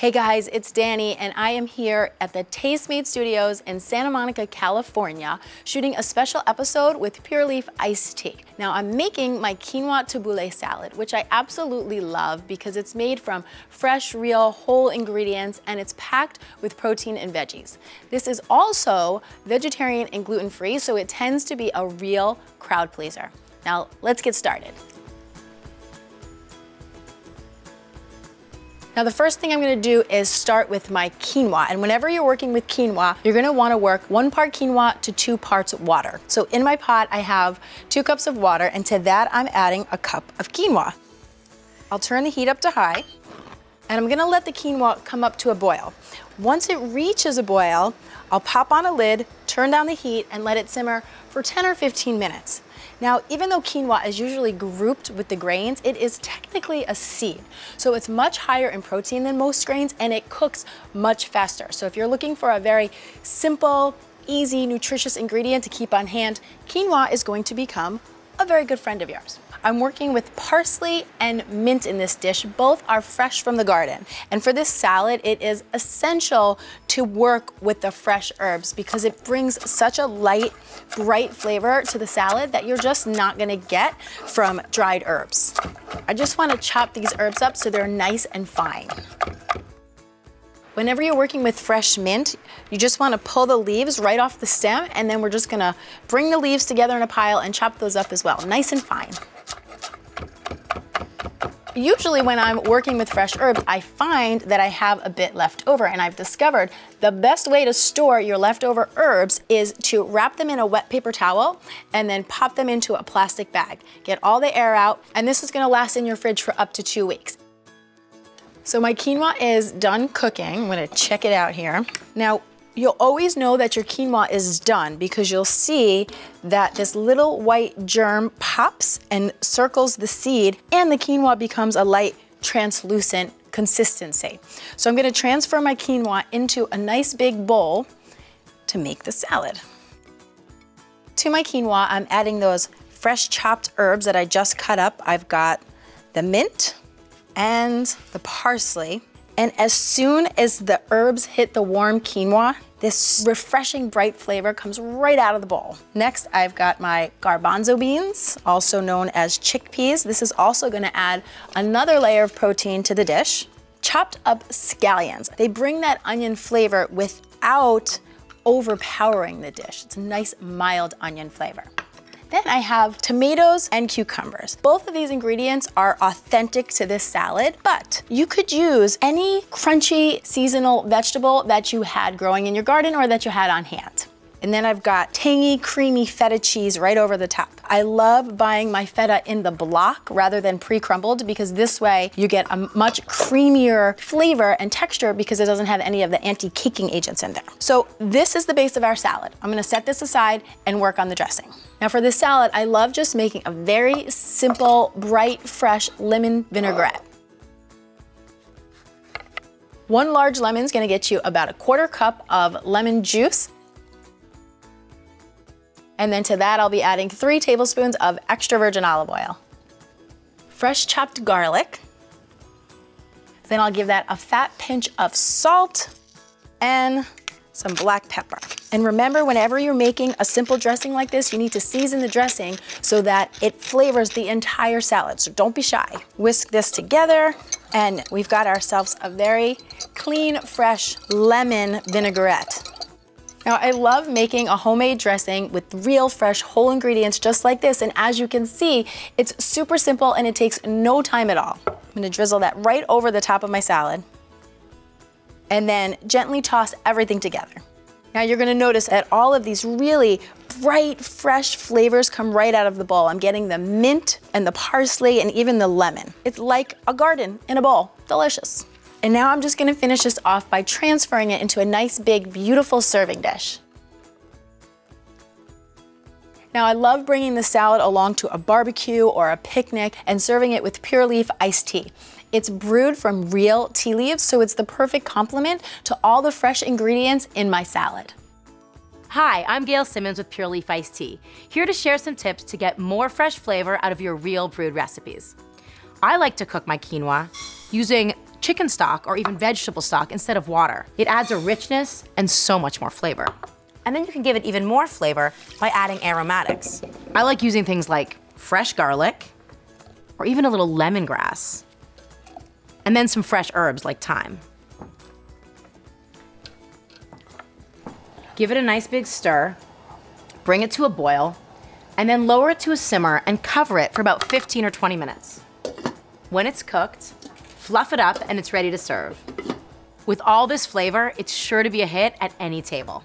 Hey guys, it's Danny and I am here at the Tastemade Studios in Santa Monica, California, shooting a special episode with Pure Leaf iced tea. Now I'm making my Quinoa Tabouli Salad, which I absolutely love because it's made from fresh, real, whole ingredients and it's packed with protein and veggies. This is also vegetarian and gluten-free, so it tends to be a real crowd pleaser. Now let's get started. Now the first thing I'm gonna do is start with my quinoa. And whenever you're working with quinoa, you're gonna wanna work 1 part quinoa to 2 parts water. So in my pot, I have 2 cups of water, and to that I'm adding a cup of quinoa. I'll turn the heat up to high, and I'm gonna let the quinoa come up to a boil. Once it reaches a boil, I'll pop on a lid, turn down the heat, and let it simmer for 10 or 15 minutes. Now, even though quinoa is usually grouped with the grains, it is technically a seed. So it's much higher in protein than most grains, and it cooks much faster. So if you're looking for a very simple, easy, nutritious ingredient to keep on hand, quinoa is going to become a very good friend of yours. I'm working with parsley and mint in this dish. Both are fresh from the garden. And for this salad, it is essential to work with the fresh herbs because it brings such a light, bright flavor to the salad that you're just not gonna get from dried herbs. I just wanna chop these herbs up so they're nice and fine. Whenever you're working with fresh mint, you just want to pull the leaves right off the stem, and then we're just gonna bring the leaves together in a pile and chop those up as well, nice and fine. Usually when I'm working with fresh herbs, I find that I have a bit left over, and I've discovered the best way to store your leftover herbs is to wrap them in a wet paper towel and then pop them into a plastic bag. Get all the air out, and this is gonna last in your fridge for up to 2 weeks. So my quinoa is done cooking. I'm gonna check it out here. Now, you'll always know that your quinoa is done because you'll see that this little white germ pops and circles the seed, and the quinoa becomes a light, translucent consistency. So I'm gonna transfer my quinoa into a nice big bowl to make the salad. To my quinoa, I'm adding those fresh chopped herbs that I just cut up. I've got the mint and the parsley. And as soon as the herbs hit the warm quinoa, this refreshing bright flavor comes right out of the bowl. Next, I've got my garbanzo beans, also known as chickpeas. This is also gonna add another layer of protein to the dish. Chopped up scallions. They bring that onion flavor without overpowering the dish. It's a nice, mild onion flavor. Then I have tomatoes and cucumbers. Both of these ingredients are authentic to this salad, but you could use any crunchy seasonal vegetable that you had growing in your garden or that you had on hand. And then I've got tangy, creamy feta cheese right over the top. I love buying my feta in the block rather than pre-crumbled because this way you get a much creamier flavor and texture because it doesn't have any of the anti-caking agents in there. So this is the base of our salad. I'm gonna set this aside and work on the dressing. Now for this salad, I love just making a very simple, bright, fresh lemon vinaigrette. 1 large lemon is gonna get you about a 1/4 cup of lemon juice. And then to that, I'll be adding 3 tablespoons of extra virgin olive oil. Fresh chopped garlic. Then I'll give that a fat pinch of salt and some black pepper. And remember, whenever you're making a simple dressing like this, you need to season the dressing so that it flavors the entire salad, so don't be shy. Whisk this together, and we've got ourselves a very clean, fresh lemon vinaigrette. Now, I love making a homemade dressing with real, fresh, whole ingredients just like this, and as you can see, it's super simple and it takes no time at all. I'm gonna drizzle that right over the top of my salad, and then gently toss everything together. Now you're gonna notice that all of these really bright, fresh flavors come right out of the bowl. I'm getting the mint and the parsley and even the lemon. It's like a garden in a bowl, delicious. And now I'm just gonna finish this off by transferring it into a nice, big, beautiful serving dish. Now I love bringing the salad along to a barbecue or a picnic and serving it with Pure Leaf iced tea. It's brewed from real tea leaves, so it's the perfect complement to all the fresh ingredients in my salad. Hi, I'm Gail Simmons with Pure Leaf iced tea, here to share some tips to get more fresh flavor out of your real brewed recipes. I like to cook my quinoa using chicken stock or even vegetable stock instead of water. It adds a richness and so much more flavor. And then you can give it even more flavor by adding aromatics. I like using things like fresh garlic or even a little lemongrass, and then some fresh herbs like thyme. Give it a nice big stir, bring it to a boil, and then lower it to a simmer and cover it for about 15 or 20 minutes. When it's cooked, fluff it up and it's ready to serve. With all this flavor, it's sure to be a hit at any table.